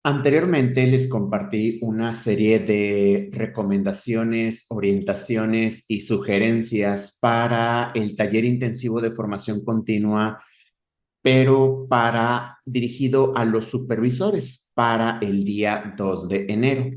Anteriormente les compartí una serie de recomendaciones, orientaciones y sugerencias para el taller intensivo de formación continua, pero dirigido a los supervisores para el día 2 de enero.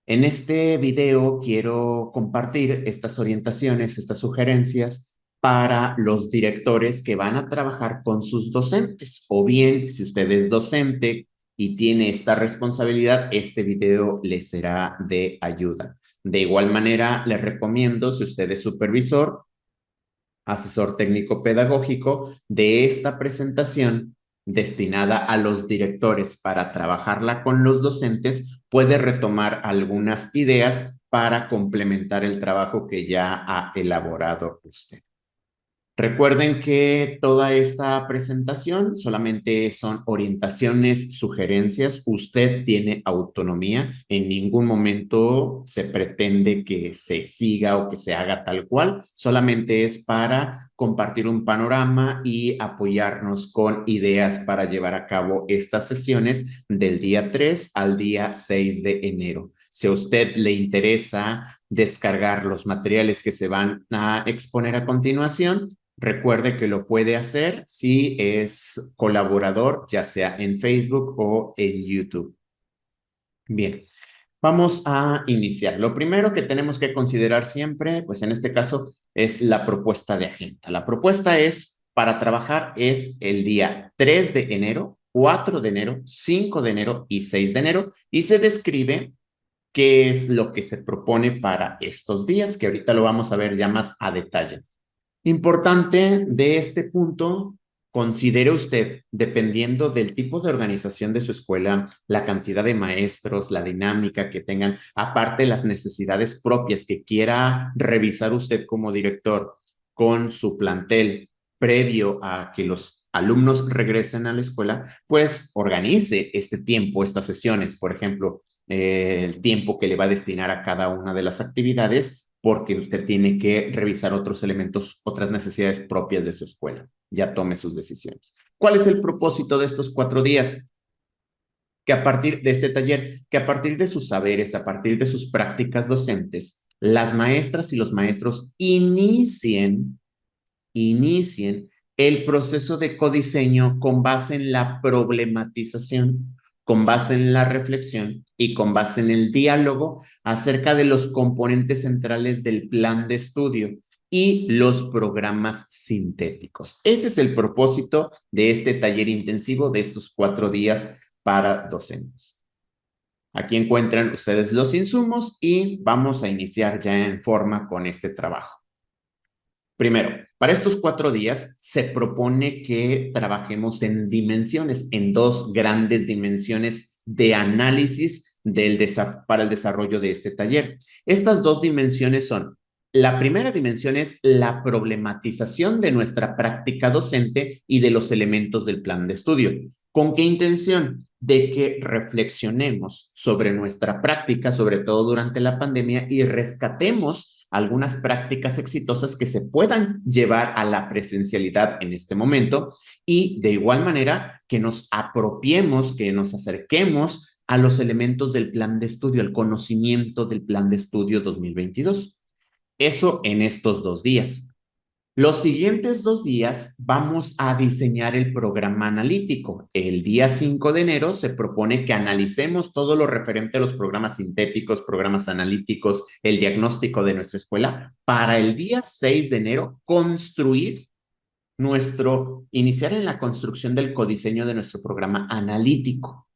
En este video quiero compartir estas orientaciones, estas sugerencias para los directores que van a trabajar con sus docentes, o bien si usted es docente y tiene esta responsabilidad, este video le será de ayuda. De igual manera, les recomiendo, si usted es supervisor, asesor técnico pedagógico, de esta presentación destinada a los directores para trabajarla con los docentes, puede retomar algunas ideas para complementar el trabajo que ya ha elaborado usted. Recuerden que toda esta presentación solamente son orientaciones, sugerencias. Usted tiene autonomía. En ningún momento se pretende que se siga o que se haga tal cual. Solamente es para compartir un panorama y apoyarnos con ideas para llevar a cabo estas sesiones del día 3 al día 6 de enero. Si a usted le interesa descargar los materiales que se van a exponer a continuación, recuerde que lo puede hacer si es colaborador, ya sea en Facebook o en YouTube. Bien, vamos a iniciar. Lo primero que tenemos que considerar siempre, pues en este caso, es la propuesta de agenda. La propuesta es para trabajar es el día 3 de enero, 4 de enero, 5 de enero y 6 de enero, y se describe qué es lo que se propone para estos días, que ahorita lo vamos a ver ya más a detalle. Importante de este punto, considere usted, dependiendo del tipo de organización de su escuela, la cantidad de maestros, la dinámica que tengan, aparte las necesidades propias que quiera revisar usted como director con su plantel previo a que los alumnos regresen a la escuela, pues organice este tiempo, estas sesiones, por ejemplo, el tiempo que le va a destinar a cada una de las actividades, porque usted tiene que revisar otros elementos, otras necesidades propias de su escuela. Ya tome sus decisiones. ¿Cuál es el propósito de estos 4 días? Que a partir de este taller, que a partir de sus saberes, a partir de sus prácticas docentes, las maestras y los maestros inicien el proceso de codiseño con base en la problematización, con base en la reflexión y con base en el diálogo acerca de los componentes centrales del plan de estudio y los programas sintéticos. Ese es el propósito de este taller intensivo de estos 4 días para docentes. Aquí encuentran ustedes los insumos y vamos a iniciar ya en forma con este trabajo. Primero, para estos 4 días se propone que trabajemos en dimensiones, en dos grandes dimensiones de análisis para el desarrollo de este taller. Estas dos dimensiones son, la primera dimensión es la problematización de nuestra práctica docente y de los elementos del plan de estudio. ¿Con qué intención? De que reflexionemos sobre nuestra práctica, sobre todo durante la pandemia, y rescatemos algunas prácticas exitosas que se puedan llevar a la presencialidad en este momento y de igual manera que nos apropiemos, que nos acerquemos a los elementos del plan de estudio, el conocimiento del plan de estudio 2022. Eso en estos 2 días. Los siguientes 2 días vamos a diseñar el programa analítico. El día 5 de enero se propone que analicemos todo lo referente a los programas sintéticos, programas analíticos, el diagnóstico de nuestra escuela, para el día 6 de enero iniciar en la construcción del codiseño de nuestro programa analítico.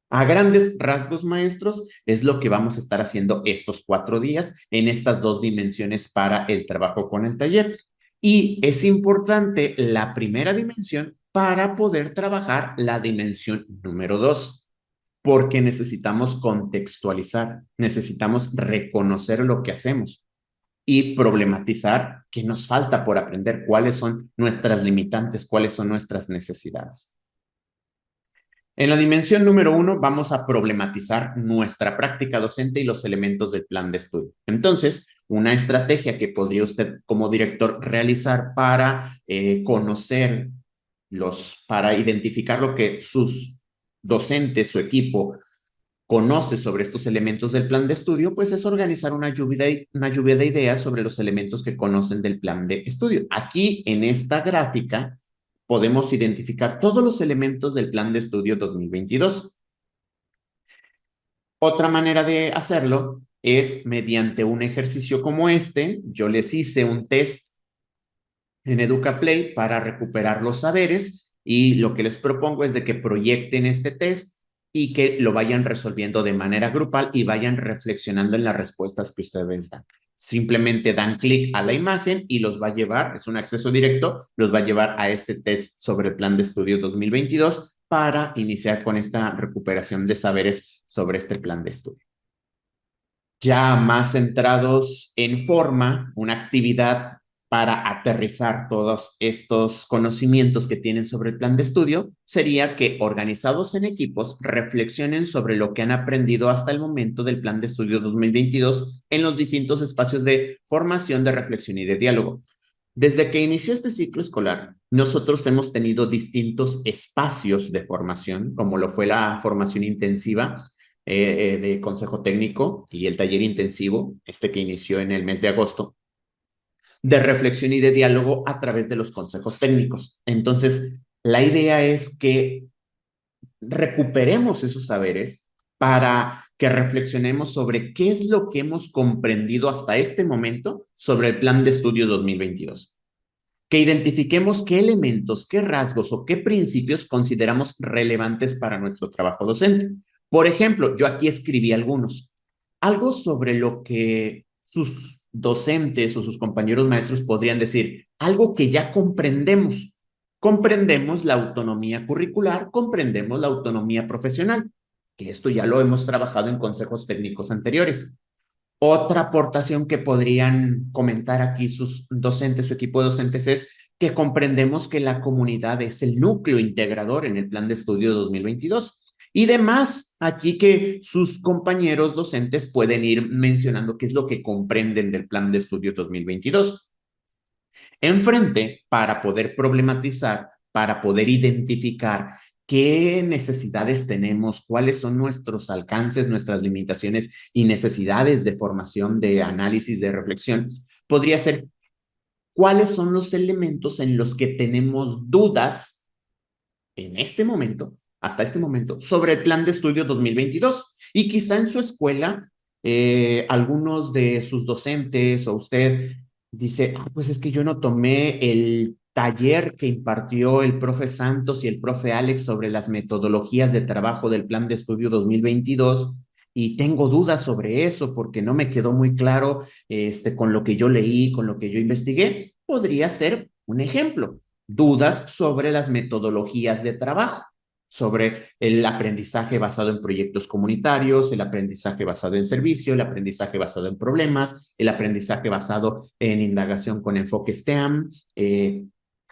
A grandes rasgos, maestros, es lo que vamos a estar haciendo estos 4 días en estas dos dimensiones para el trabajo con el taller. Y es importante la primera dimensión para poder trabajar la dimensión número 2, porque necesitamos contextualizar, necesitamos reconocer lo que hacemos y problematizar qué nos falta por aprender, cuáles son nuestras limitantes, cuáles son nuestras necesidades. En la dimensión número 1 vamos a problematizar nuestra práctica docente y los elementos del plan de estudio. Entonces, una estrategia que podría usted como director realizar para conocer para identificar lo que sus docentes, su equipo, conoce sobre estos elementos del plan de estudio, pues es organizar una lluvia de ideas sobre los elementos que conocen del plan de estudio. Aquí en esta gráfica podemos identificar todos los elementos del plan de estudio 2022. Otra manera de hacerlo es mediante un ejercicio como este. Yo les hice un test en EducaPlay para recuperar los saberes y lo que les propongo es de que proyecten este test y que lo vayan resolviendo de manera grupal y vayan reflexionando en las respuestas que ustedes dan. Simplemente dan clic a la imagen y los va a llevar, es un acceso directo, los va a llevar a este test sobre el plan de estudio 2022 para iniciar con esta recuperación de saberes sobre este plan de estudio. Ya más centrados en forma, una actividad para aterrizar todos estos conocimientos que tienen sobre el plan de estudio sería que, organizados en equipos, reflexionen sobre lo que han aprendido hasta el momento del plan de estudio 2022 en los distintos espacios de formación, de reflexión y de diálogo. Desde que inició este ciclo escolar, nosotros hemos tenido distintos espacios de formación, como lo fue la formación intensiva de consejo técnico y el taller intensivo, este que inició en el mes de agosto, de reflexión y de diálogo a través de los consejos técnicos. Entonces, la idea es que recuperemos esos saberes para que reflexionemos sobre qué es lo que hemos comprendido hasta este momento sobre el plan de estudio 2022. Que identifiquemos qué elementos, qué rasgos o qué principios consideramos relevantes para nuestro trabajo docente. Por ejemplo, yo aquí escribí algunos. Algo sobre lo que sus docentes o sus compañeros maestros podrían decir, algo que ya comprendemos. Comprendemos la autonomía curricular, comprendemos la autonomía profesional, que esto ya lo hemos trabajado en consejos técnicos anteriores. Otra aportación que podrían comentar aquí sus docentes, su equipo de docentes, es que comprendemos que la comunidad es el núcleo integrador en el plan de estudio 2022. Y demás, aquí que sus compañeros docentes pueden ir mencionando qué es lo que comprenden del plan de estudio 2022. Enfrente, para poder problematizar, para poder identificar qué necesidades tenemos, cuáles son nuestros alcances, nuestras limitaciones y necesidades de formación, de análisis, de reflexión, podría ser cuáles son los elementos en los que tenemos dudas en este momento, hasta este momento, sobre el plan de estudio 2022. Y quizá en su escuela, algunos de sus docentes o usted dice, pues es que yo no tomé el taller que impartió el profe Santos y el profe Alex sobre las metodologías de trabajo del plan de estudio 2022 y tengo dudas sobre eso porque no me quedó muy claro con lo que yo leí, con lo que yo investigué. Podría ser un ejemplo, dudas sobre las metodologías de trabajo, sobre el aprendizaje basado en proyectos comunitarios, el aprendizaje basado en servicio, el aprendizaje basado en problemas, el aprendizaje basado en indagación con enfoque STEAM.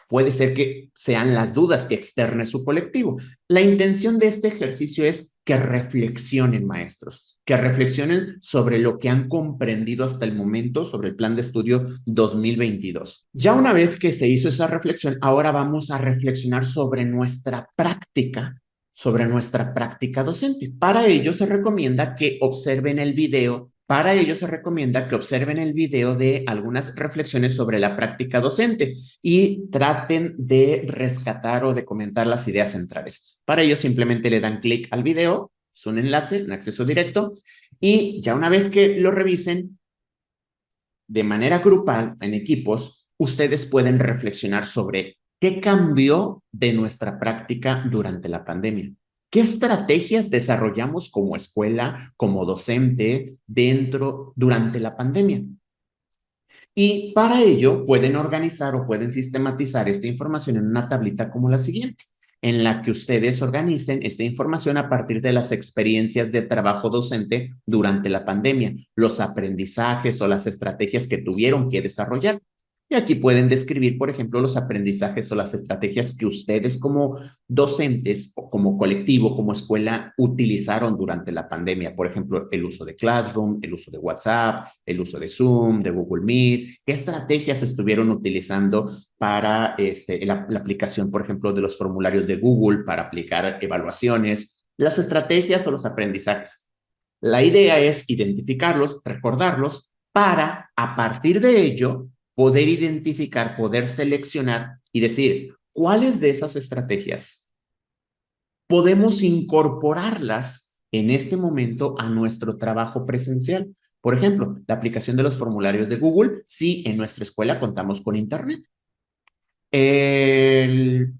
Puede ser que sean las dudas que externe su colectivo. La intención de este ejercicio es que reflexionen, maestros, que reflexionen sobre lo que han comprendido hasta el momento sobre el plan de estudio 2022. Ya una vez que se hizo esa reflexión, ahora vamos a reflexionar sobre nuestra práctica docente. Para ello se recomienda que observen el video. Para ello se recomienda que observen el video de algunas reflexiones sobre la práctica docente y traten de rescatar o de comentar las ideas centrales. Para ello simplemente le dan clic al video, es un enlace, un acceso directo, y ya una vez que lo revisen de manera grupal, en equipos, ustedes pueden reflexionar sobre qué cambió de nuestra práctica durante la pandemia. ¿Qué estrategias desarrollamos como escuela, como docente, durante la pandemia? Y para ello pueden organizar o pueden sistematizar esta información en una tablita como la siguiente, en la que ustedes organicen esta información a partir de las experiencias de trabajo docente durante la pandemia, los aprendizajes o las estrategias que tuvieron que desarrollar. Y aquí pueden describir, por ejemplo, los aprendizajes o las estrategias que ustedes como docentes o como colectivo, como escuela, utilizaron durante la pandemia. Por ejemplo, el uso de Classroom, el uso de WhatsApp, el uso de Zoom, de Google Meet. ¿Qué estrategias estuvieron utilizando para la aplicación, por ejemplo, de los formularios de Google para aplicar evaluaciones? Las estrategias o los aprendizajes. La idea es identificarlos, recordarlos, para a partir de ello poder identificar, poder seleccionar y decir cuáles de esas estrategias podemos incorporarlas en este momento a nuestro trabajo presencial. Por ejemplo, la aplicación de los formularios de Google, si en nuestra escuela contamos con Internet.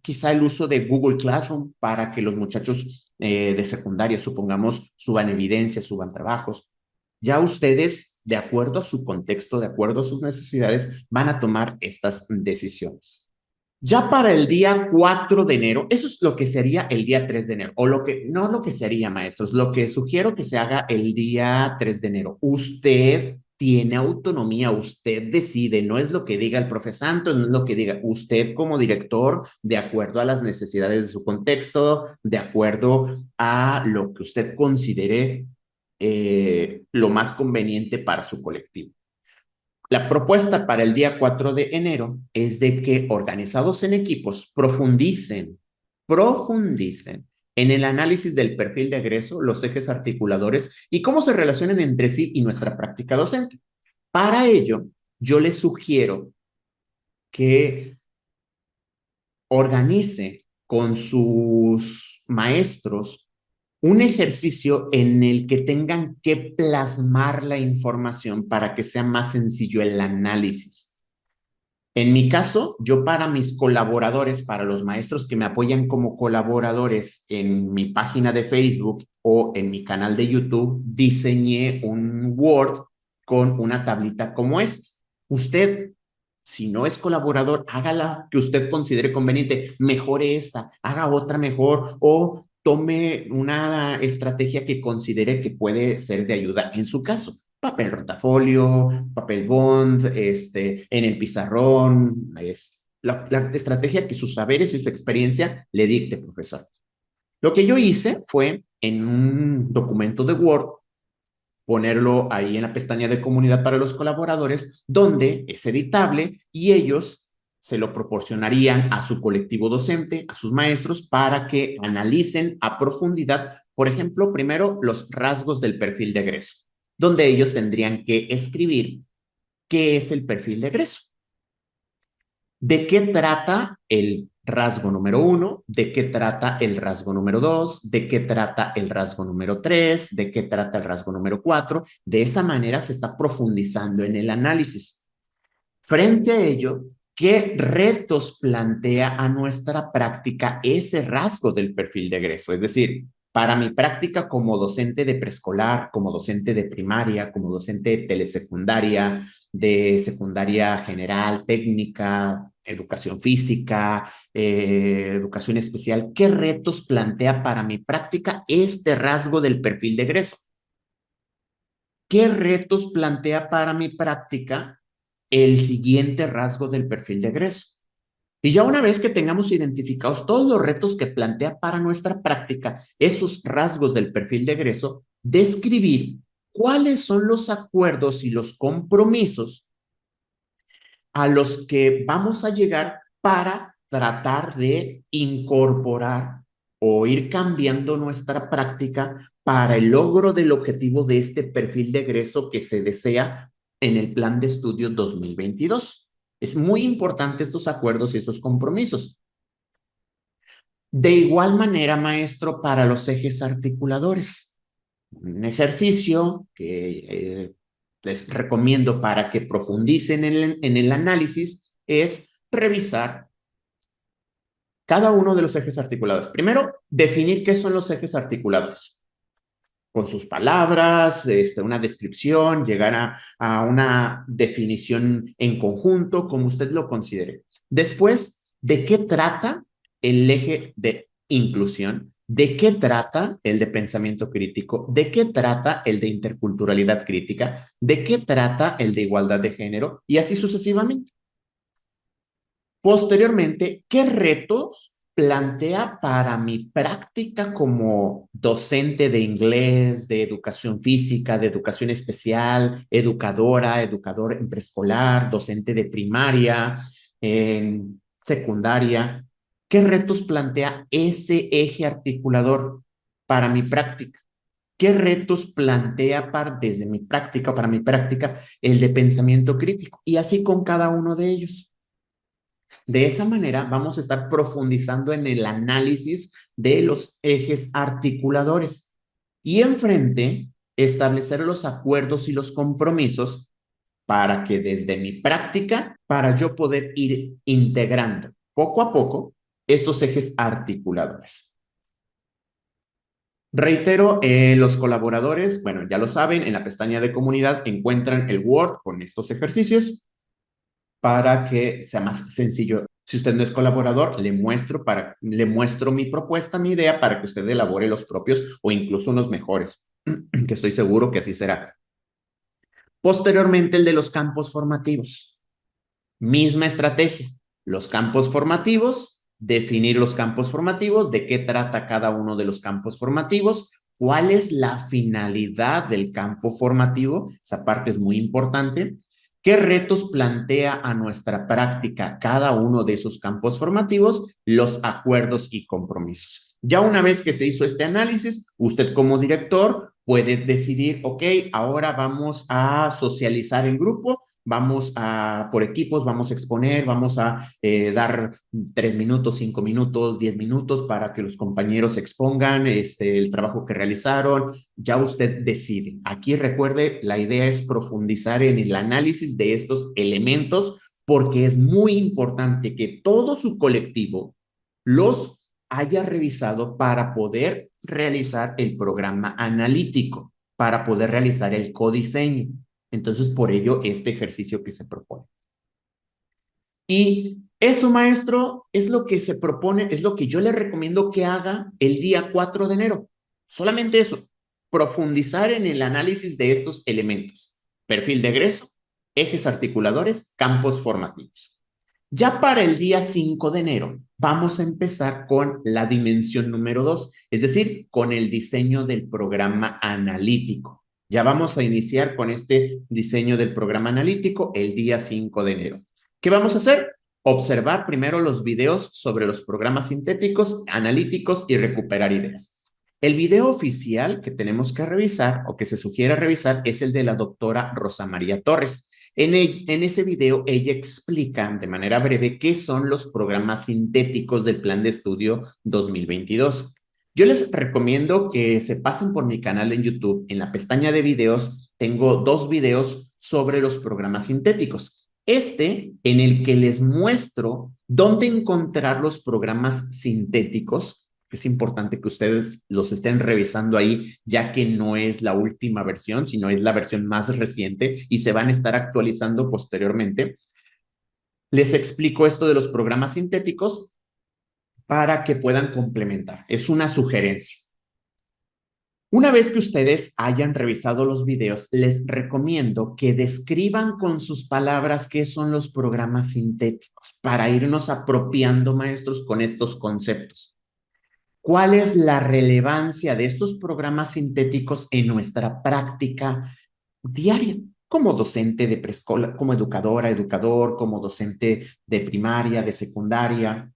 Quizá el uso de Google Classroom para que los muchachos de secundaria, supongamos, suban evidencia, suban trabajos. Ya ustedes, de acuerdo a su contexto, de acuerdo a sus necesidades, van a tomar estas decisiones. Ya para el día 4 de enero, eso es lo que sería el día 3 de enero, o lo que, no lo que sería, maestros, lo que sugiero que se haga el día 3 de enero. Usted tiene autonomía, usted decide, no es lo que diga el profe Santos, no es lo que diga usted como director, de acuerdo a las necesidades de su contexto, de acuerdo a lo que usted considere lo más conveniente para su colectivo. La propuesta para el día 4 de enero es de que organizados en equipos profundicen en el análisis del perfil de egreso, los ejes articuladores y cómo se relacionan entre sí y nuestra práctica docente. Para ello, yo les sugiero que organice con sus maestros un ejercicio en el que tengan que plasmar la información para que sea más sencillo el análisis. En mi caso, yo para mis colaboradores, para los maestros que me apoyan como colaboradores en mi página de Facebook o en mi canal de YouTube, diseñé un Word con una tablita como esta. Usted, si no es colaborador, hágala que usted considere conveniente, mejore esta, haga otra mejor o tome una estrategia que considere que puede ser de ayuda en su caso. Papel rotafolio, papel bond, en el pizarrón, la estrategia que sus saberes y su experiencia le dicte, profesor. Lo que yo hice fue en un documento de Word ponerlo ahí en la pestaña de comunidad para los colaboradores, donde es editable y ellos se lo proporcionarían a su colectivo docente, a sus maestros, para que analicen a profundidad, por ejemplo, primero los rasgos del perfil de egreso, donde ellos tendrían que escribir qué es el perfil de egreso. ¿De qué trata el rasgo número 1? ¿De qué trata el rasgo número 2? ¿De qué trata el rasgo número 3? ¿De qué trata el rasgo número 4? De esa manera se está profundizando en el análisis. Frente a ello, ¿qué retos plantea a nuestra práctica ese rasgo del perfil de egreso? Es decir, para mi práctica como docente de preescolar, como docente de primaria, como docente de telesecundaria, de secundaria general, técnica, educación física, educación especial, ¿qué retos plantea para mi práctica este rasgo del perfil de egreso? ¿Qué retos plantea para mi práctica el siguiente rasgo del perfil de egreso? Y ya una vez que tengamos identificados todos los retos que plantea para nuestra práctica esos rasgos del perfil de egreso, describir cuáles son los acuerdos y los compromisos a los que vamos a llegar para tratar de incorporar o ir cambiando nuestra práctica para el logro del objetivo de este perfil de egreso que se desea en el plan de estudio 2022. Es muy importante estos acuerdos y estos compromisos. De igual manera, maestro, para los ejes articuladores. Un ejercicio que les recomiendo para que profundicen en el análisis es revisar cada uno de los ejes articuladores. Primero, definir qué son los ejes articuladores. Con sus palabras, una descripción, llegar a una definición en conjunto, como usted lo considere. Después, ¿de qué trata el eje de inclusión? ¿De qué trata el de pensamiento crítico? ¿De qué trata el de interculturalidad crítica? ¿De qué trata el de igualdad de género? Y así sucesivamente. Posteriormente, ¿qué retos plantea para mi práctica como docente de inglés, de educación física, de educación especial, educadora, educador en preescolar, docente de primaria, en secundaria? ¿Qué retos plantea ese eje articulador? para mi práctica? ¿Qué retos plantea desde mi práctica o para mi práctica el de pensamiento crítico? Y así con cada uno de ellos. De esa manera vamos a estar profundizando en el análisis de los ejes articuladores y enfrente establecer los acuerdos y los compromisos para que desde mi práctica, para yo poder ir integrando poco a poco estos ejes articuladores. Reitero, los colaboradores, bueno, ya lo saben, en la pestaña de comunidad encuentran el Word con estos ejercicios para que sea más sencillo. Si usted no es colaborador, le muestro mi propuesta, mi idea, para que usted elabore los propios o incluso unos mejores, que estoy seguro que así será. Posteriormente, el de los campos formativos. Misma estrategia. Los campos formativos, definir los campos formativos, de qué trata cada uno de los campos formativos, cuál es la finalidad del campo formativo, esa parte es muy importante. ¿Qué retos plantea a nuestra práctica cada uno de esos campos formativos? Los acuerdos y compromisos. Ya una vez que se hizo este análisis, usted como director puede decidir, ok, ahora vamos a socializar en grupo, vamos a, por equipos, vamos a exponer, vamos a dar 3 minutos, 5 minutos, 10 minutos para que los compañeros expongan el trabajo que realizaron. Ya usted decide. Aquí recuerde, la idea es profundizar en el análisis de estos elementos porque es muy importante que todo su colectivo los haya revisado para poder realizar el programa analítico, para poder realizar el codiseño. Entonces, por ello, este ejercicio que se propone. Y eso, maestro, es lo que se propone, es lo que yo le recomiendo que haga el día 4 de enero. Solamente eso, profundizar en el análisis de estos elementos. Perfil de egreso, ejes articuladores, campos formativos. Ya para el día 5 de enero vamos a empezar con la dimensión número 2, es decir, con el diseño del programa analítico. Ya vamos a iniciar con este diseño del programa analítico el día 5 de enero. ¿Qué vamos a hacer? Observar primero los videos sobre los programas sintéticos, analíticos y recuperar ideas. El video oficial que tenemos que revisar o que se sugiere revisar es el de la doctora Rosa María Torres. En ese video ella explica de manera breve qué son los programas sintéticos del Plan de Estudio 2022. Yo les recomiendo que se pasen por mi canal en YouTube. En la pestaña de videos tengo 2 videos sobre los programas sintéticos. En el que les muestro dónde encontrar los programas sintéticos. Es importante que ustedes los estén revisando ahí, ya que no es la última versión, sino es la versión más reciente y se van a estar actualizando posteriormente. Les explico esto de los programas sintéticos para que puedan complementar. Es una sugerencia. Una vez que ustedes hayan revisado los videos, les recomiendo que describan con sus palabras qué son los programas sintéticos para irnos apropiando, maestros, con estos conceptos. ¿Cuál es la relevancia de estos programas sintéticos en nuestra práctica diaria? Como docente de preescolar, como educadora, educador, como docente de primaria, de secundaria.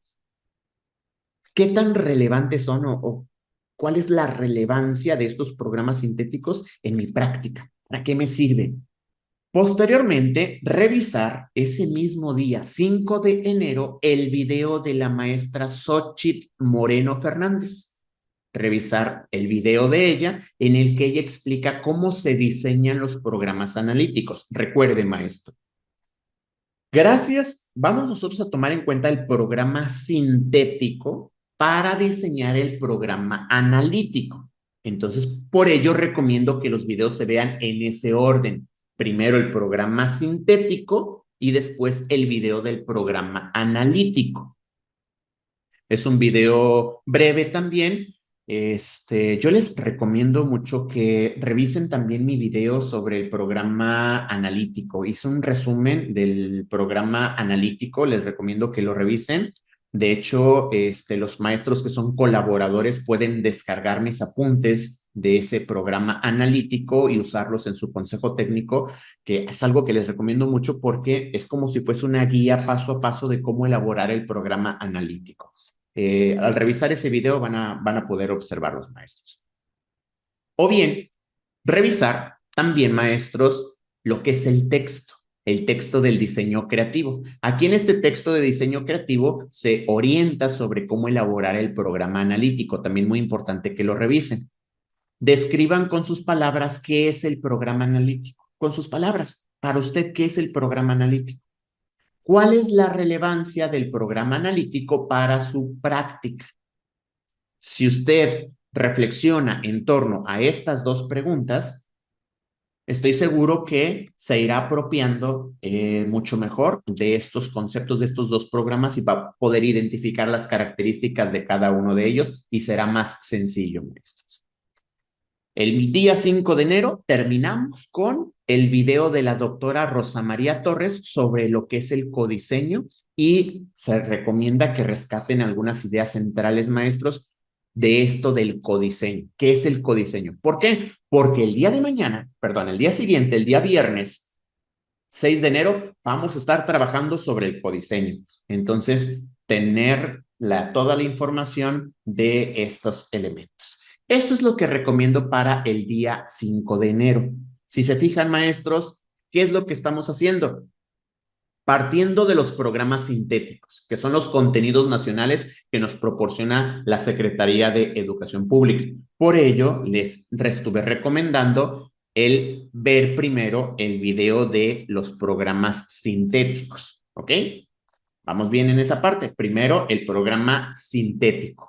¿Qué tan relevantes son o cuál es la relevancia de estos programas sintéticos en mi práctica? ¿Para qué me sirven? Posteriormente, revisar ese mismo día, 5 de enero, el video de la maestra Xochitl Moreno Fernández. Revisar el video de ella en el que ella explica cómo se diseñan los programas analíticos. Recuerde, maestro. Gracias. Vamos nosotros a tomar en cuenta el programa sintético para diseñar el programa analítico. Entonces, por ello recomiendo que los videos se vean en ese orden. Primero el programa sintético y después el video del programa analítico. Es un video breve también. Yo les recomiendo mucho que revisen también mi video sobre el programa analítico. Hice un resumen del programa analítico, les recomiendo que lo revisen. De hecho, los maestros que son colaboradores pueden descargar mis apuntes de ese programa analítico y usarlos en su consejo técnico, que es algo que les recomiendo mucho porque es como si fuese una guía paso a paso de cómo elaborar el programa analítico. Al revisar ese video van a poder observar los maestros. O bien, revisar también, maestros, lo que es el texto del diseño creativo. Aquí en este texto de diseño creativo se orienta sobre cómo elaborar el programa analítico. También muy importante que lo revisen. Describan con sus palabras qué es el programa analítico. Con sus palabras, para usted, ¿qué es el programa analítico? ¿Cuál es la relevancia del programa analítico para su práctica? Si usted reflexiona en torno a estas dos preguntas, estoy seguro que se irá apropiando mucho mejor de estos conceptos, de estos dos programas y va a poder identificar las características de cada uno de ellos y será más sencillo, maestros. El día 5 de enero terminamos con el video de la doctora Rosa María Torres sobre lo que es el codiseño y se recomienda que rescaten algunas ideas centrales, maestros, de esto del codiseño. ¿Qué es el codiseño? ¿Por qué? Porque el día de mañana, perdón, el día siguiente, el día viernes 6 de enero, vamos a estar trabajando sobre el codiseño. Entonces, tener toda la información de estos elementos. Eso es lo que recomiendo para el día 5 de enero. Si se fijan, maestros, ¿qué es lo que estamos haciendo? Partiendo de los programas sintéticos, que son los contenidos nacionales que nos proporciona la Secretaría de Educación Pública. Por ello, les estuve recomendando el ver primero el video de los programas sintéticos, ¿ok? Vamos bien en esa parte. Primero, el programa sintético.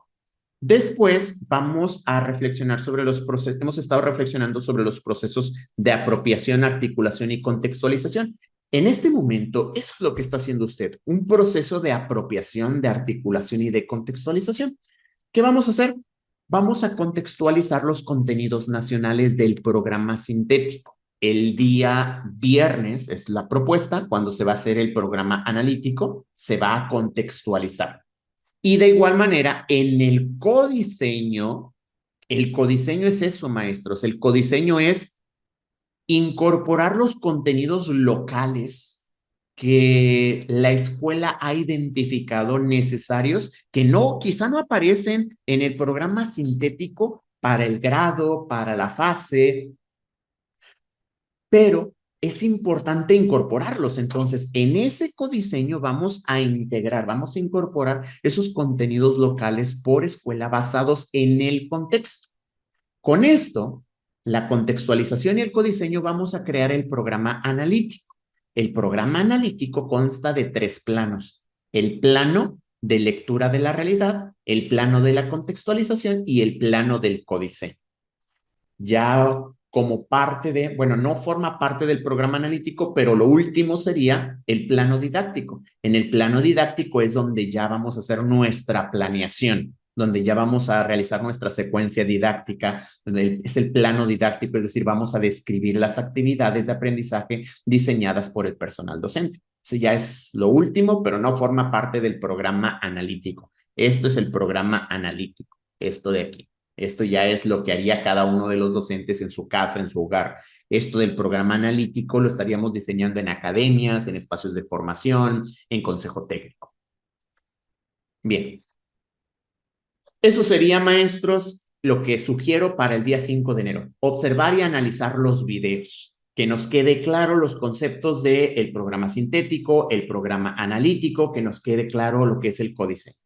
Después vamos a reflexionar sobre los procesos, hemos estado reflexionando sobre los procesos de apropiación, articulación y contextualización. En este momento, eso es lo que está haciendo usted, un proceso de apropiación, de articulación y de contextualización. ¿Qué vamos a hacer? Vamos a contextualizar los contenidos nacionales del programa sintético. El día viernes es la propuesta, cuando se va a hacer el programa analítico, se va a contextualizar. Y de igual manera, en el codiseño es eso, maestros. El codiseño es incorporar los contenidos locales que la escuela ha identificado necesarios, que no, quizá no aparecen en el programa sintético para el grado, para la fase, pero es importante incorporarlos. Entonces, en ese codiseño vamos a integrar, vamos a incorporar esos contenidos locales por escuela basados en el contexto. Con esto, la contextualización y el codiseño, vamos a crear el programa analítico. El programa analítico consta de 3 planos. El plano de lectura de la realidad, el plano de la contextualización y el plano del codiseño. Ya como parte de, bueno, no forma parte del programa analítico, pero lo último sería el plano didáctico. En el plano didáctico es donde ya vamos a hacer nuestra planeación, donde ya vamos a realizar nuestra secuencia didáctica, donde es el plano didáctico, es decir, vamos a describir las actividades de aprendizaje diseñadas por el personal docente. Eso ya es lo último, pero no forma parte del programa analítico. Esto es el programa analítico, esto de aquí. Esto ya es lo que haría cada uno de los docentes en su casa, en su hogar. Esto del programa analítico lo estaríamos diseñando en academias, en espacios de formación, en consejo técnico. Bien, eso sería, maestros, lo que sugiero para el día 5 de enero. Observar y analizar los videos, que nos quede claro los conceptos del programa sintético, el programa analítico, que nos quede claro lo que es el códice.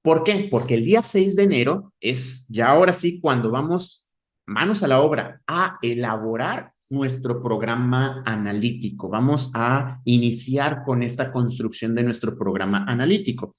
¿Por qué? Porque el día 6 de enero es ya ahora sí cuando vamos manos a la obra a elaborar nuestro programa analítico. Vamos a iniciar con esta construcción de nuestro programa analítico.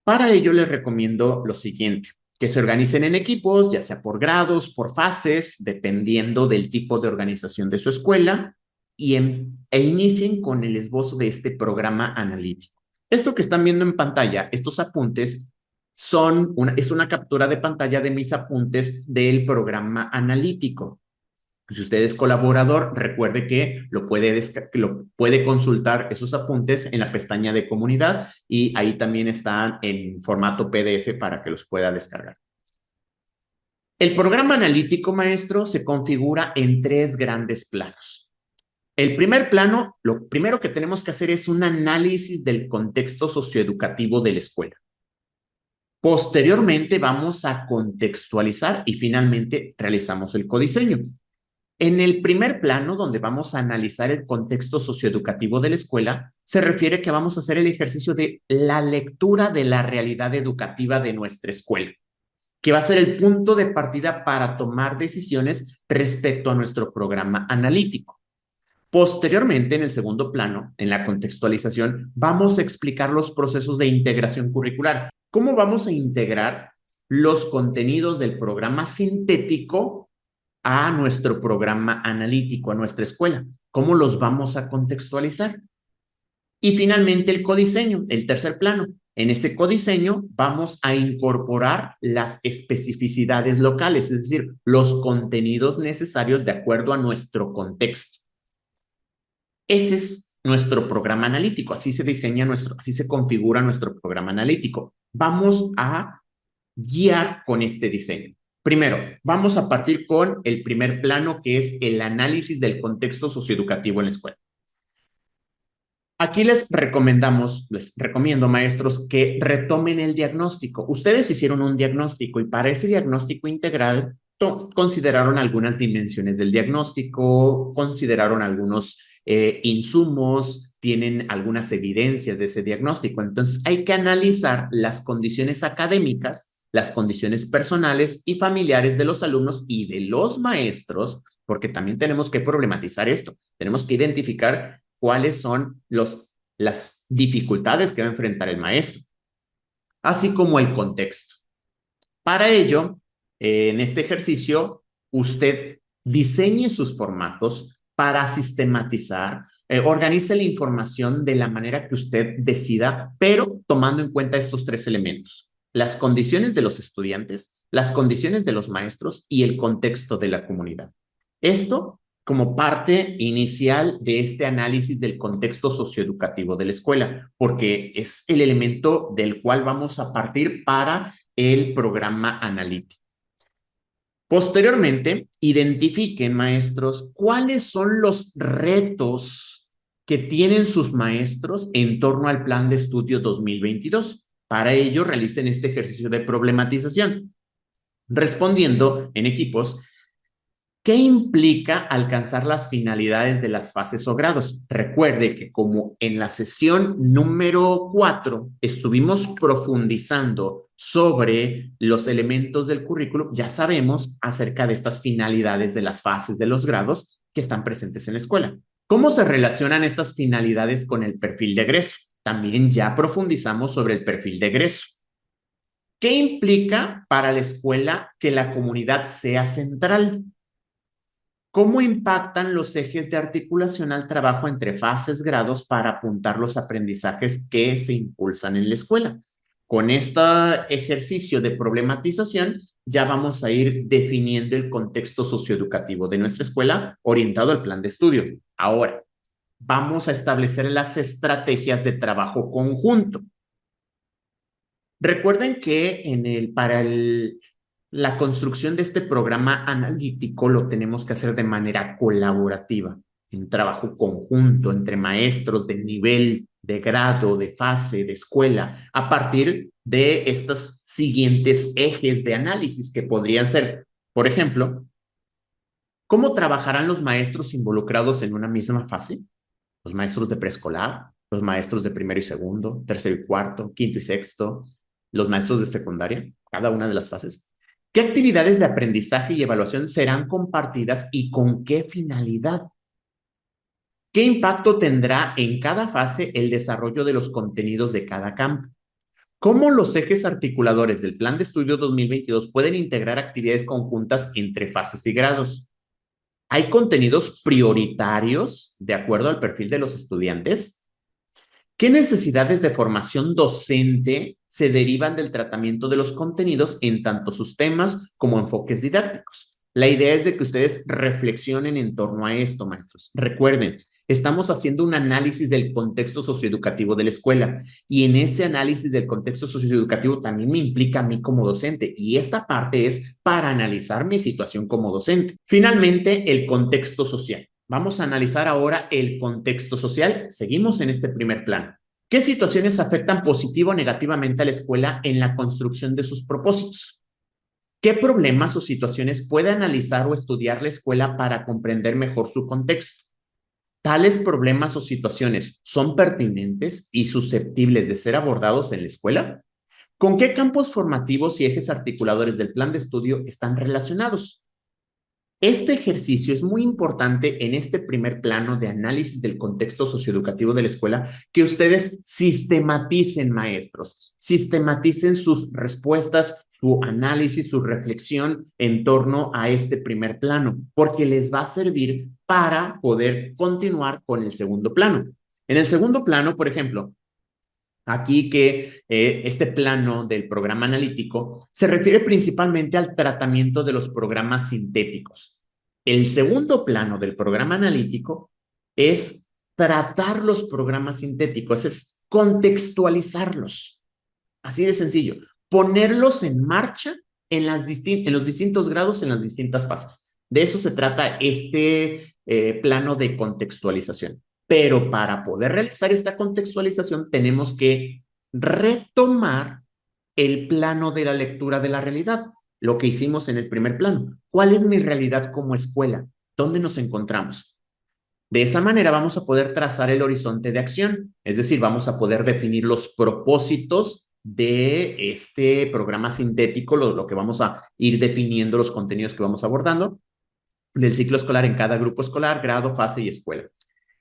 Para ello les recomiendo lo siguiente, que se organicen en equipos, ya sea por grados, por fases, dependiendo del tipo de organización de su escuela, e inicien con el esbozo de este programa analítico. Esto que están viendo en pantalla, estos apuntes, es una captura de pantalla de mis apuntes del programa analítico. Si usted es colaborador, recuerde que lo puede consultar esos apuntes en la pestaña de comunidad y ahí también están en formato PDF para que los pueda descargar. El programa analítico, maestro, se configura en 3 grandes planos. El primer plano, lo primero que tenemos que hacer es un análisis del contexto socioeducativo de la escuela. Posteriormente vamos a contextualizar y finalmente realizamos el codiseño. En el primer plano, donde vamos a analizar el contexto socioeducativo de la escuela, se refiere que vamos a hacer el ejercicio de la lectura de la realidad educativa de nuestra escuela, que va a ser el punto de partida para tomar decisiones respecto a nuestro programa analítico. Posteriormente, en el segundo plano, en la contextualización, vamos a explicar los procesos de integración curricular. ¿Cómo vamos a integrar los contenidos del programa sintético a nuestro programa analítico, a nuestra escuela? ¿Cómo los vamos a contextualizar? Y finalmente el codiseño, el tercer plano. En ese codiseño vamos a incorporar las especificidades locales, es decir, los contenidos necesarios de acuerdo a nuestro contexto. Ese es nuestro programa analítico, así se diseña así se configura nuestro programa analítico. Vamos a guiar con este diseño. Primero, vamos a partir con el primer plano, que es el análisis del contexto socioeducativo en la escuela. Aquí les recomiendo, maestros, que retomen el diagnóstico. Ustedes hicieron un diagnóstico y para ese diagnóstico integral consideraron algunas dimensiones del diagnóstico, consideraron algunos insumos, tienen algunas evidencias de ese diagnóstico. Entonces, hay que analizar las condiciones académicas, las condiciones personales y familiares de los alumnos y de los maestros, porque también tenemos que problematizar esto. Tenemos que identificar cuáles son las dificultades que va a enfrentar el maestro, así como el contexto. Para ello, en este ejercicio, usted diseñe sus formatos para sistematizar, organice la información de la manera que usted decida, pero tomando en cuenta estos tres elementos: las condiciones de los estudiantes, las condiciones de los maestros y el contexto de la comunidad. Esto como parte inicial de este análisis del contexto socioeducativo de la escuela, porque es el elemento del cual vamos a partir para el programa analítico. Posteriormente, identifiquen, maestros, cuáles son los retos que tienen sus maestros en torno al Plan de Estudio 2022. Para ello, realicen este ejercicio de problematización, respondiendo en equipos. ¿Qué implica alcanzar las finalidades de las fases o grados? Recuerde que como en la sesión número 4 estuvimos profundizando sobre los elementos del currículum, ya sabemos acerca de estas finalidades de las fases de los grados que están presentes en la escuela. ¿Cómo se relacionan estas finalidades con el perfil de egreso? También ya profundizamos sobre el perfil de egreso. ¿Qué implica para la escuela que la comunidad sea central? ¿Cómo impactan los ejes de articulación al trabajo entre fases, grados para apuntar los aprendizajes que se impulsan en la escuela? Con este ejercicio de problematización, ya vamos a ir definiendo el contexto socioeducativo de nuestra escuela orientado al plan de estudio. Ahora, vamos a establecer las estrategias de trabajo conjunto. Recuerden que para la construcción de este programa analítico lo tenemos que hacer de manera colaborativa, en trabajo conjunto entre maestros de nivel, de grado, de fase, de escuela, a partir de estos siguientes ejes de análisis que podrían ser, por ejemplo, ¿cómo trabajarán los maestros involucrados en una misma fase? Los maestros de preescolar, los maestros de primero y segundo, tercero y cuarto, quinto y sexto, los maestros de secundaria, cada una de las fases. ¿Qué actividades de aprendizaje y evaluación serán compartidas y con qué finalidad? ¿Qué impacto tendrá en cada fase el desarrollo de los contenidos de cada campo? ¿Cómo los ejes articuladores del Plan de Estudio 2022 pueden integrar actividades conjuntas entre fases y grados? ¿Hay contenidos prioritarios de acuerdo al perfil de los estudiantes? ¿Qué necesidades de formación docente se derivan del tratamiento de los contenidos en tanto sus temas como enfoques didácticos? La idea es de que ustedes reflexionen en torno a esto, maestros. Recuerden, estamos haciendo un análisis del contexto socioeducativo de la escuela y en ese análisis del contexto socioeducativo también me implica a mí como docente y esta parte es para analizar mi situación como docente. Finalmente, el contexto social. Vamos a analizar ahora el contexto social. Seguimos en este primer plano. ¿Qué situaciones afectan positivo o negativamente a la escuela en la construcción de sus propósitos? ¿Qué problemas o situaciones puede analizar o estudiar la escuela para comprender mejor su contexto? ¿Tales problemas o situaciones son pertinentes y susceptibles de ser abordados en la escuela? ¿Con qué campos formativos y ejes articuladores del plan de estudio están relacionados? Este ejercicio es muy importante en este primer plano de análisis del contexto socioeducativo de la escuela, que ustedes sistematicen, maestros, sistematicen sus respuestas, su análisis, su reflexión en torno a este primer plano, porque les va a servir para poder continuar con el segundo plano. En el segundo plano, por ejemplo, aquí que este plano del programa analítico se refiere principalmente al tratamiento de los programas sintéticos. El segundo plano del programa analítico es tratar los programas sintéticos, es contextualizarlos. Así de sencillo, ponerlos en marcha en los distintos grados, en las distintas fases. De eso se trata este plano de contextualización. Pero para poder realizar esta contextualización tenemos que retomar el plano de la lectura de la realidad, lo que hicimos en el primer plano. ¿Cuál es mi realidad como escuela? ¿Dónde nos encontramos? De esa manera vamos a poder trazar el horizonte de acción, es decir, vamos a poder definir los propósitos de este programa sintético, lo que vamos a ir definiendo, los contenidos que vamos abordando del ciclo escolar en cada grupo escolar, grado, fase y escuela.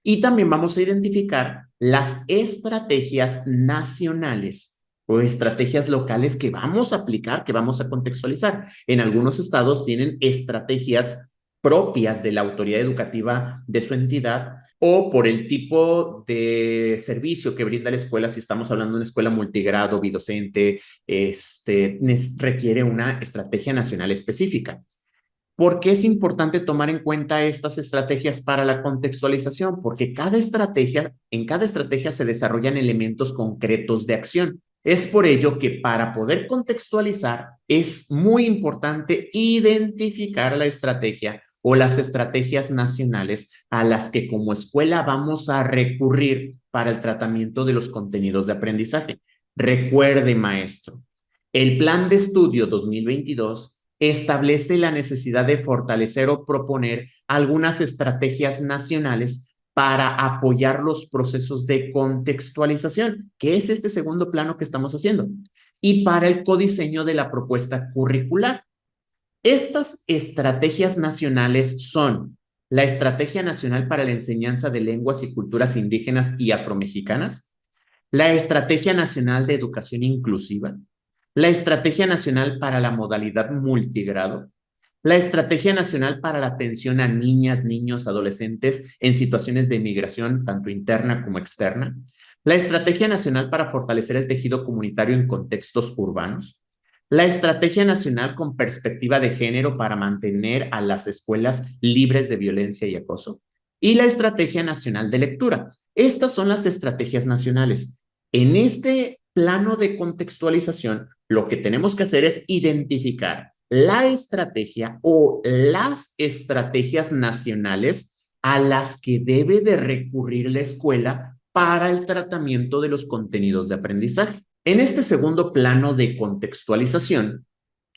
Y también vamos a identificar las estrategias nacionales o estrategias locales que vamos a aplicar, que vamos a contextualizar. En algunos estados tienen estrategias propias de la autoridad educativa de su entidad o por el tipo de servicio que brinda la escuela, si estamos hablando de una escuela multigrado, bidocente, requiere una estrategia nacional específica. ¿Por qué es importante tomar en cuenta estas estrategias para la contextualización? Porque en cada estrategia se desarrollan elementos concretos de acción. Es por ello que para poder contextualizar es muy importante identificar la estrategia o las estrategias nacionales a las que como escuela vamos a recurrir para el tratamiento de los contenidos de aprendizaje. Recuerde, maestro, el Plan de Estudio 2022 establece la necesidad de fortalecer o proponer algunas estrategias nacionales para apoyar los procesos de contextualización, que es este segundo plano que estamos haciendo, y para el codiseño de la propuesta curricular. Estas estrategias nacionales son la Estrategia Nacional para la Enseñanza de Lenguas y Culturas Indígenas y Afromexicanas, la Estrategia Nacional de Educación Inclusiva, la Estrategia Nacional para la Modalidad Multigrado, la Estrategia Nacional para la Atención a Niñas, Niños, Adolescentes en situaciones de migración, tanto interna como externa, la Estrategia Nacional para fortalecer el tejido comunitario en contextos urbanos, la Estrategia Nacional con perspectiva de género para mantener a las escuelas libres de violencia y acoso, y la Estrategia Nacional de Lectura. Estas son las estrategias nacionales. En este plano de contextualización, lo que tenemos que hacer es identificar la estrategia o las estrategias nacionales a las que debe de recurrir la escuela para el tratamiento de los contenidos de aprendizaje. En este segundo plano de contextualización,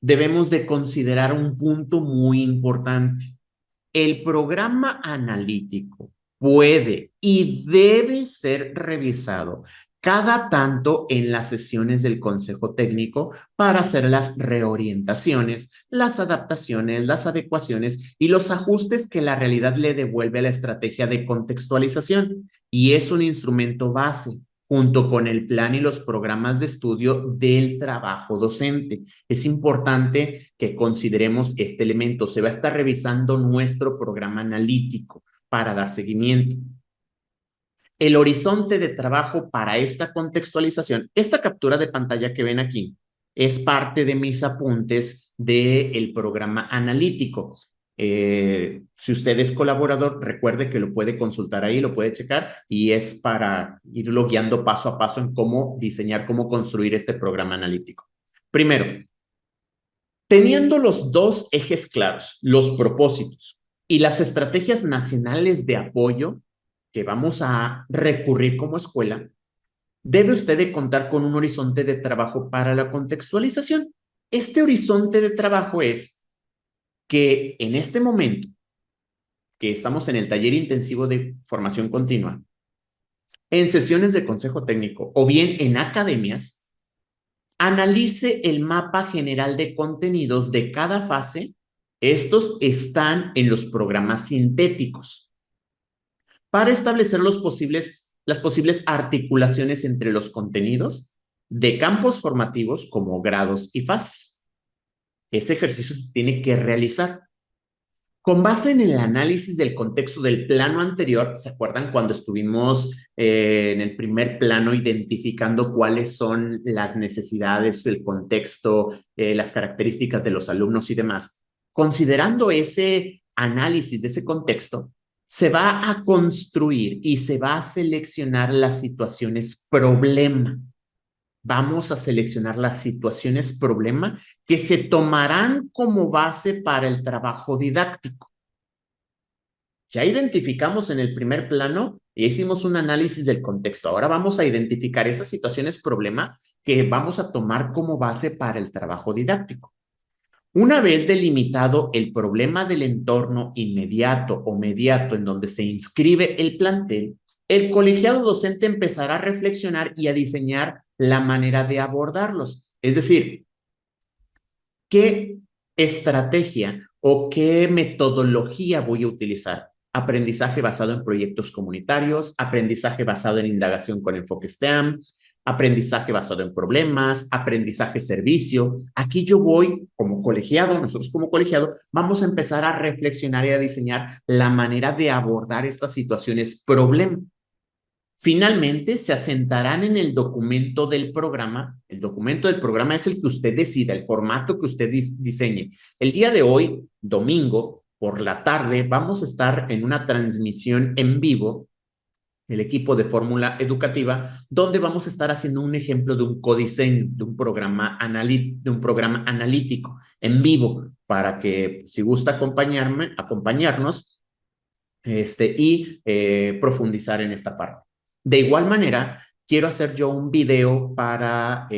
debemos de considerar un punto muy importante. El programa analítico puede y debe ser revisado cada tanto en las sesiones del Consejo Técnico para hacer las reorientaciones, las adaptaciones, las adecuaciones y los ajustes que la realidad le devuelve a la estrategia de contextualización. Y es un instrumento base junto con el plan y los programas de estudio del trabajo docente. Es importante que consideremos este elemento. Se va a estar revisando nuestro programa analítico para dar seguimiento. El horizonte de trabajo para esta contextualización, esta captura de pantalla que ven aquí, es parte de mis apuntes del programa analítico. Si usted es colaborador, recuerde que lo puede consultar ahí, lo puede checar y es para irlo guiando paso a paso en cómo diseñar, cómo construir este programa analítico. Primero, teniendo los dos ejes claros, los propósitos y las estrategias nacionales de apoyo que vamos a recurrir como escuela, debe usted de contar con un horizonte de trabajo para la contextualización. Este horizonte de trabajo es que en este momento que estamos en el taller intensivo de formación continua, en sesiones de consejo técnico o bien en academias, analice el mapa general de contenidos de cada fase. Estos están en los programas sintéticos para establecer las posibles articulaciones entre los contenidos de campos formativos como grados y fases. Ese ejercicio se tiene que realizar. Con base en el análisis del contexto del plano anterior, ¿se acuerdan cuando estuvimos en el primer plano identificando cuáles son las necesidades, el contexto, las características de los alumnos y demás? Considerando ese análisis de ese contexto, se va a construir y se va a seleccionar las situaciones problema. Vamos a seleccionar las situaciones problema que se tomarán como base para el trabajo didáctico. Ya identificamos en el primer plano y hicimos un análisis del contexto. Ahora vamos a identificar esas situaciones problema que vamos a tomar como base para el trabajo didáctico. Una vez delimitado el problema del entorno inmediato o mediato en donde se inscribe el plantel, el colegiado docente empezará a reflexionar y a diseñar la manera de abordarlos. Es decir, ¿qué estrategia o qué metodología voy a utilizar? Aprendizaje basado en proyectos comunitarios, aprendizaje basado en indagación con enfoque STEM, aprendizaje basado en problemas, aprendizaje servicio. Aquí yo voy como colegiado, nosotros como colegiado, vamos a empezar a reflexionar y a diseñar la manera de abordar estas situaciones problema. Finalmente, se asentarán en el documento del programa. El documento del programa es el que usted decida, el formato que usted diseñe. El día de hoy, domingo, por la tarde, vamos a estar en una transmisión en vivo, el equipo de Fórmula Educativa, donde vamos a estar haciendo un ejemplo de un codiseño, de un programa analítico en vivo, para que si gusta acompañarnos profundizar en esta parte. De igual manera, quiero hacer yo un video para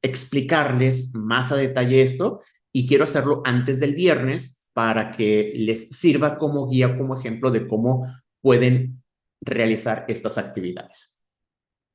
explicarles más a detalle esto y quiero hacerlo antes del viernes para que les sirva como guía, como ejemplo de cómo pueden realizar estas actividades.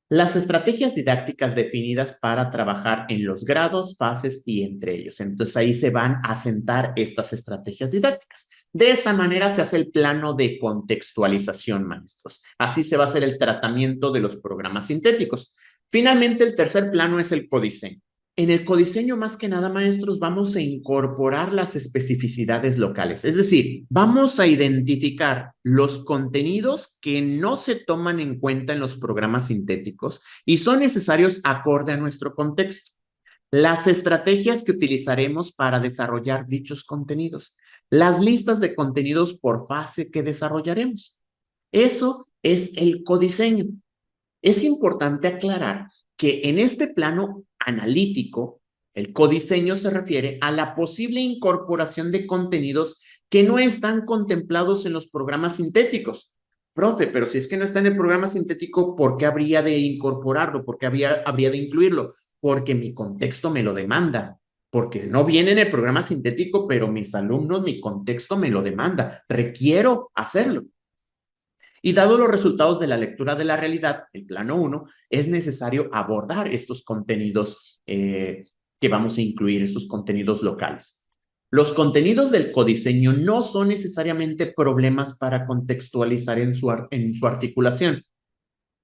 Las estrategias didácticas definidas para trabajar en los grados, fases y entre ellos. Entonces ahí se van a sentar estas estrategias didácticas. De esa manera se hace el plano de contextualización, maestros. Así se va a hacer el tratamiento de los programas sintéticos. Finalmente, el tercer plano es el codiseño. En el codiseño, más que nada, maestros, vamos a incorporar las especificidades locales. Es decir, vamos a identificar los contenidos que no se toman en cuenta en los programas sintéticos y son necesarios acorde a nuestro contexto. Las estrategias que utilizaremos para desarrollar dichos contenidos. Las listas de contenidos por fase que desarrollaremos. Eso es el codiseño. Es importante aclarar que en este plano analítico, el codiseño se refiere a la posible incorporación de contenidos que no están contemplados en los programas sintéticos. Profe, pero si es que no está en el programa sintético, ¿por qué habría de incorporarlo? ¿Por qué habría de incluirlo? Porque mi contexto me lo demanda. Porque no viene en el programa sintético, pero mis alumnos, mi contexto me lo demanda. Requiero hacerlo. Y dado los resultados de la lectura de la realidad, el plano 1, es necesario abordar estos contenidos que vamos a incluir, estos contenidos locales. Los contenidos del codiseño no son necesariamente problemas para contextualizar en su articulación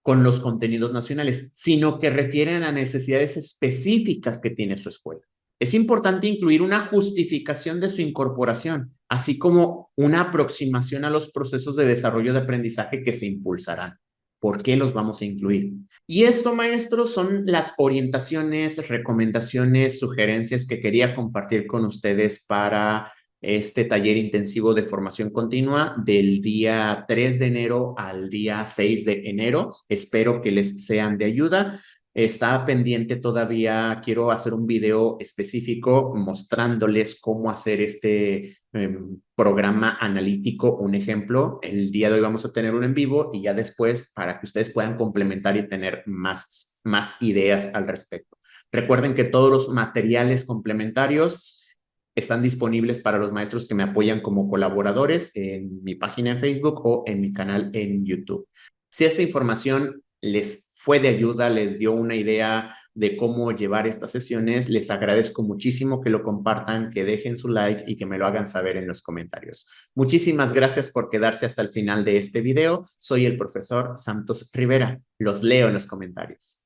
con los contenidos nacionales, sino que refieren a necesidades específicas que tiene su escuela. Es importante incluir una justificación de su incorporación, así como una aproximación a los procesos de desarrollo de aprendizaje que se impulsarán. ¿Por qué los vamos a incluir? Y esto, maestros, son las orientaciones, recomendaciones, sugerencias que quería compartir con ustedes para este taller intensivo de formación continua del día 3 de enero al día 6 de enero. Espero que les sean de ayuda. Está pendiente todavía, quiero hacer un video específico mostrándoles cómo hacer este programa analítico, un ejemplo. El día de hoy vamos a tener un en vivo y ya después para que ustedes puedan complementar y tener más ideas al respecto. Recuerden que todos los materiales complementarios están disponibles para los maestros que me apoyan como colaboradores en mi página en Facebook o en mi canal en YouTube. Si esta información les fue de ayuda, les dio una idea de cómo llevar estas sesiones, les agradezco muchísimo que lo compartan, que dejen su like y que me lo hagan saber en los comentarios. Muchísimas gracias por quedarse hasta el final de este video. Soy el profesor Santos Rivera. Los leo en los comentarios.